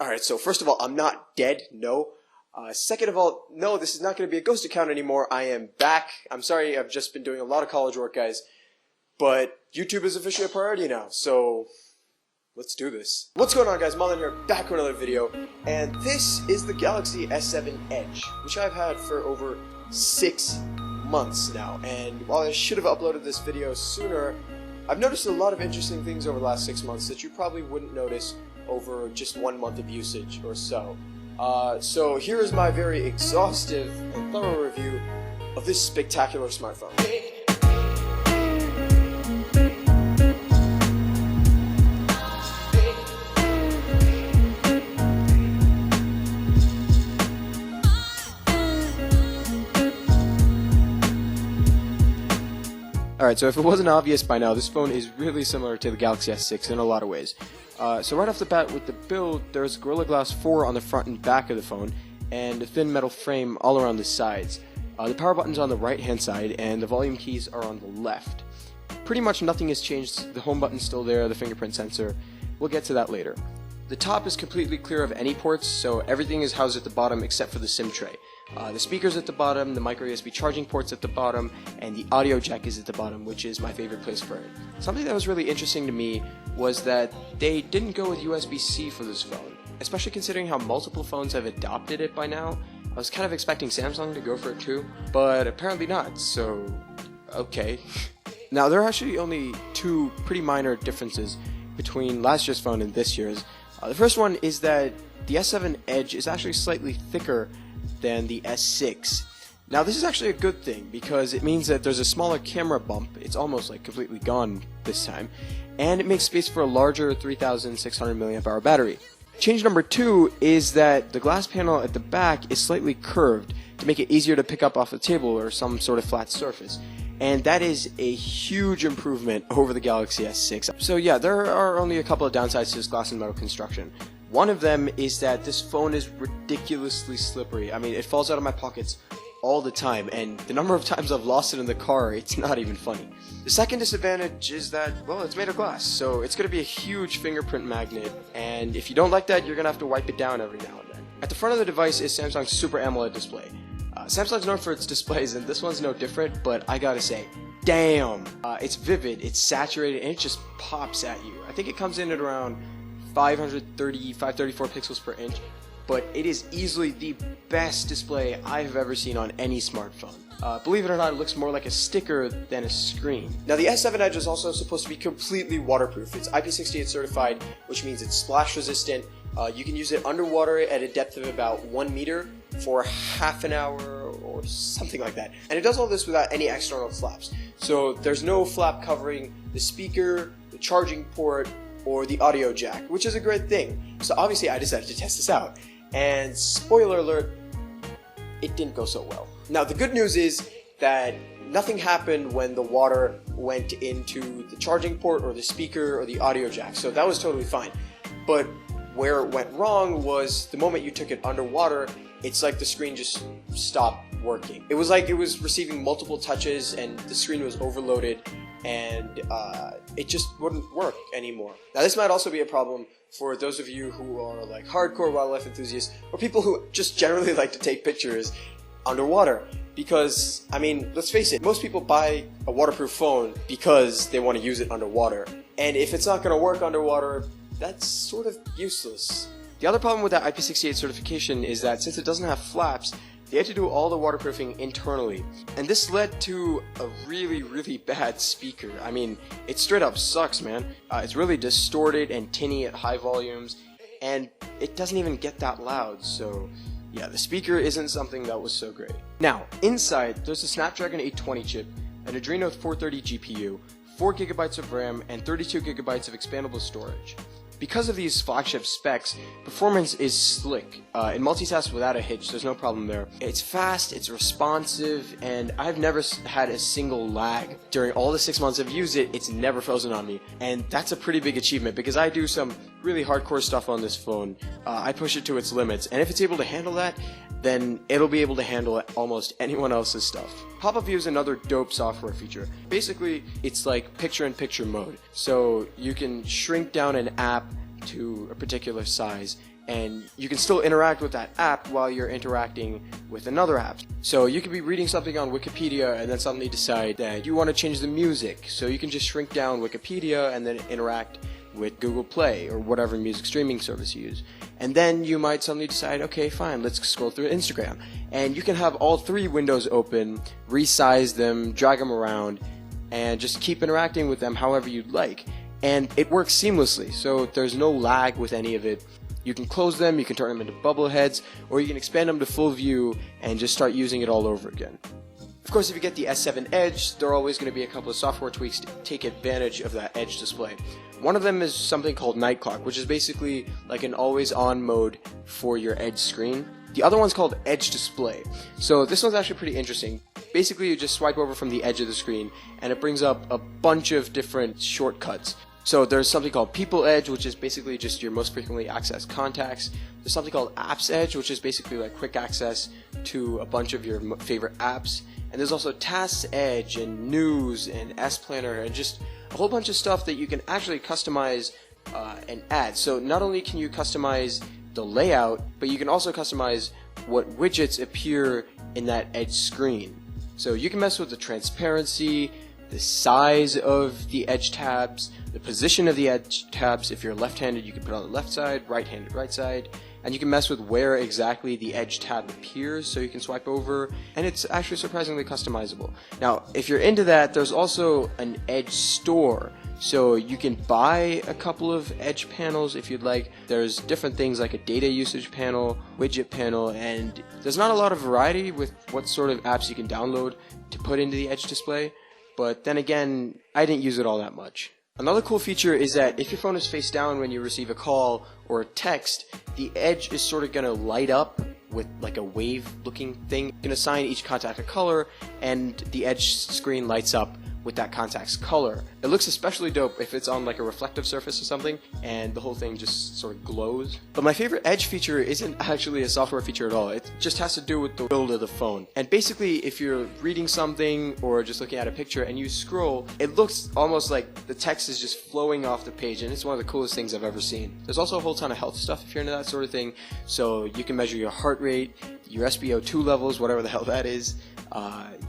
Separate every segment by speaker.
Speaker 1: Alright, so first of all, I'm not dead, no. Second of all, no, this is not going to be a ghost account anymore. I am back. I'm sorry, I've just been doing a lot of college work, guys. But YouTube is officially a priority now, so let's do this. What's going on, guys? Madan here, back with another video. And this is the Galaxy S7 Edge, which I've had for over 6 months now. And while I should have uploaded this video sooner, I've noticed a lot of interesting things over the last 6 months that you probably wouldn't notice over just 1 month of usage or so. So here is my very exhaustive and thorough review of this spectacular smartphone. Alright, so if it wasn't obvious by now, this phone is really similar to the Galaxy S6 in a lot of ways. So right off the bat with the build, there's Gorilla Glass 4 on the front and back of the phone, and a thin metal frame all around the sides. The power button's on the right hand side, and the volume keys are on the left. Pretty much nothing has changed. The home button's still there, the fingerprint sensor. We'll get to that later. The top is completely clear of any ports, so everything is housed at the bottom except for the SIM tray. The speaker's at the bottom, the micro USB charging port's at the bottom, and the audio jack is at the bottom, which is my favorite place for it. Something that was really interesting to me was that they didn't go with USB-C for this phone, especially considering how multiple phones have adopted it by now. I was kind of expecting Samsung to go for it too, but apparently not, so okay. Now, there are actually only two pretty minor differences between last year's phone and this year's. The first one is that the S7 Edge is actually slightly thicker than the S6. Now, this is actually a good thing because it means that there's a smaller camera bump. It's almost like completely gone this time, and it makes space for a larger 3600 mAh battery. Change number 2 is that the glass panel at the back is slightly curved to make it easier to pick up off the table or some sort of flat surface. And that is a huge improvement over the Galaxy S6. So yeah, there are only a couple of downsides to this glass and metal construction. One of them is that this phone is ridiculously slippery. I mean, it falls out of my pockets all the time, and the number of times I've lost it in the car, it's not even funny. The second disadvantage is that, well, it's made of glass, so it's going to be a huge fingerprint magnet, and if you don't like that, you're going to have to wipe it down every now and then. At the front of the device is Samsung's Super AMOLED display. Samsung's known for its displays, and this one's no different, but I gotta say, damn! It's vivid, it's saturated, and it just pops at you. I think it comes in at around 534 pixels per inch, but it is easily the best display I have ever seen on any smartphone. Believe it or not, it looks more like a sticker than a screen. Now, the S7 Edge is also supposed to be completely waterproof. It's IP68 certified, which means it's splash resistant. You can use it underwater at a depth of about 1 meter for half an hour or something like that. And it does all this without any external flaps. So there's no flap covering the speaker, the charging port, or the audio jack, which is a great thing. So obviously I decided to test this out. And spoiler alert, it didn't go so well. Now, the good news is that nothing happened when the water went into the charging port or the speaker or the audio jack, so that was totally fine. But where it went wrong was the moment you took it underwater, it's like the screen just stopped working. It was like it was receiving multiple touches and the screen was overloaded, and it just wouldn't work anymore. Now, this might also be a problem for those of you who are like hardcore wildlife enthusiasts or people who just generally like to take pictures underwater. Because, I mean, let's face it, most people buy a waterproof phone because they want to use it underwater. And if it's not going to work underwater, that's sort of useless. The other problem with that IP68 certification is that since it doesn't have flaps, they had to do all the waterproofing internally. And this led to a really, really bad speaker. I mean, it straight up sucks, man. It's really distorted and tinny at high volumes, and it doesn't even get that loud, so yeah, the speaker isn't something that was so great. Now, inside, there's a Snapdragon 820 chip, an Adreno 430 GPU, 4 GB of RAM, and 32 GB of expandable storage. Because of these flagship specs, performance is slick. It multitasks without a hitch, there's no problem there. It's fast, it's responsive, and I've never had a single lag. During all the 6 months I've used it, it's never frozen on me. And that's a pretty big achievement because I do some really hardcore stuff on this phone. I push it to its limits, and if it's able to handle that, then it'll be able to handle almost anyone else's stuff. Pop-up view is another dope software feature. Basically, it's like picture-in-picture mode. So you can shrink down an app to a particular size, and you can still interact with that app while you're interacting with another app. So you could be reading something on Wikipedia and then suddenly decide that you want to change the music, so you can just shrink down Wikipedia and then interact with Google Play or whatever music streaming service you use. And then you might suddenly decide, okay, fine, let's scroll through Instagram. And you can have all three windows open, resize them, drag them around, and just keep interacting with them however you'd like. And it works seamlessly, so there's no lag with any of it. You can close them, you can turn them into bubble heads, or you can expand them to full view and just start using it all over again. Of course, if you get the S7 Edge, there are always going to be a couple of software tweaks to take advantage of that Edge display. One of them is something called Night Clock, which is basically like an always-on mode for your Edge screen. The other one's called Edge Display. So this one's actually pretty interesting. Basically, you just swipe over from the edge of the screen, and it brings up a bunch of different shortcuts. So there's something called People Edge, which is basically just your most frequently accessed contacts. There's something called Apps Edge, which is basically like quick access to a bunch of your favorite apps. And there's also Tasks Edge and News and S Planner and just a whole bunch of stuff that you can actually customize and add. So not only can you customize the layout, but you can also customize what widgets appear in that Edge screen. So you can mess with the transparency, the size of the Edge tabs, the position of the Edge tabs. If you're left-handed, you can put it on the left side, right-handed, right side. And you can mess with where exactly the Edge tab appears, so you can swipe over, and it's actually surprisingly customizable. Now, if you're into that, there's also an Edge store, so you can buy a couple of Edge panels if you'd like. There's different things like a data usage panel, widget panel, and there's not a lot of variety with what sort of apps you can download to put into the Edge display, but then again, I didn't use it all that much. Another cool feature is that if your phone is face down when you receive a call or a text, the Edge is sort of going to light up with like a wave looking thing. You can assign each contact a color, and the Edge screen lights up with that contact's color. It looks especially dope if it's on like a reflective surface or something and the whole thing just sort of glows. But my favorite Edge feature isn't actually a software feature at all. It just has to do with the build of the phone. And basically, if you're reading something or just looking at a picture and you scroll, it looks almost like the text is just flowing off the page, and it's one of the coolest things I've ever seen. There's also a whole ton of health stuff if you're into that sort of thing, so you can measure your heart rate, your SpO2 levels, whatever the hell that is,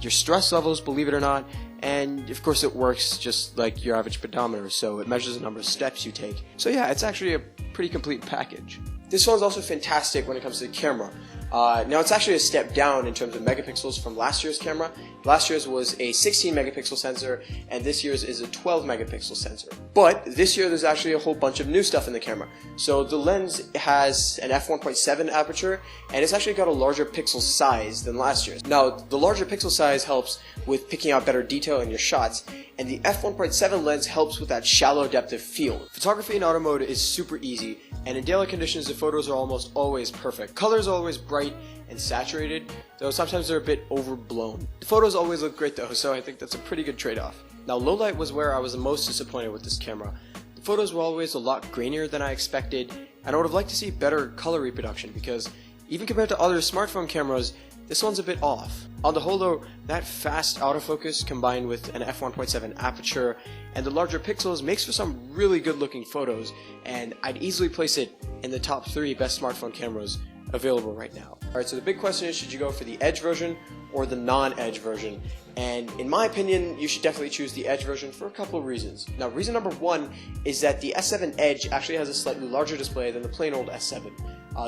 Speaker 1: your stress levels, believe it or not, and of course it works just like your average pedometer, so it measures the number of steps you take. So yeah, it's actually a pretty complete package. This one's also fantastic when it comes to the camera. Now it's actually a step down in terms of megapixels from last year's camera. Last year's was a 16 megapixel sensor, and this year's is a 12 megapixel sensor. But this year there's actually a whole bunch of new stuff in the camera. So the lens has an f1.7 aperture, and it's actually got a larger pixel size than last year's. Now the larger pixel size helps with picking out better detail in your shots, and the f1.7 lens helps with that shallow depth of field. Photography in auto mode is super easy, and in daylight conditions the photos are almost always perfect. Colors are always bright and saturated, though sometimes they're a bit overblown. The photos always look great though, so I think that's a pretty good trade-off. Now low light was where I was the most disappointed with this camera. The photos were always a lot grainier than I expected, and I would have liked to see better color reproduction because even compared to other smartphone cameras, this one's a bit off. On the whole though, that fast autofocus combined with an f1.7 aperture and the larger pixels makes for some really good looking photos, and I'd easily place it in the top 3 best smartphone cameras available right now. Alright, so the big question is, should you go for the Edge version or the non-Edge version? And in my opinion, you should definitely choose the Edge version for a couple of reasons. Now, reason number 1 is that the S7 Edge actually has a slightly larger display than the plain old S7.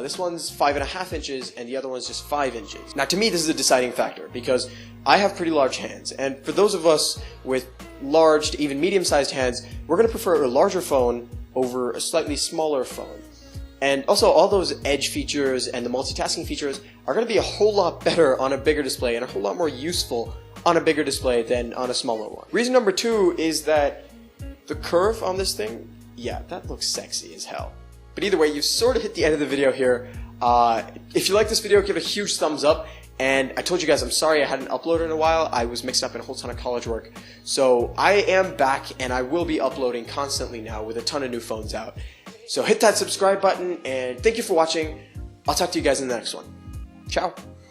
Speaker 1: This one's 5.5 inches and the other one's just 5 inches. Now to me this is a deciding factor because I have pretty large hands, and for those of us with large to even medium-sized hands, we're going to prefer a larger phone over a slightly smaller phone. And also all those Edge features and the multitasking features are going to be a whole lot better on a bigger display and a whole lot more useful on a bigger display than on a smaller one. Reason number 2 is that the curve on this thing, yeah, that looks sexy as hell. But either way, you've sort of hit the end of the video here. If you like this video, give it a huge thumbs up. And I told you guys I'm sorry I hadn't uploaded in a while. I was mixed up in a whole ton of college work. So I am back, and I will be uploading constantly now with a ton of new phones out. So hit that subscribe button, and thank you for watching. I'll talk to you guys in the next one. Ciao.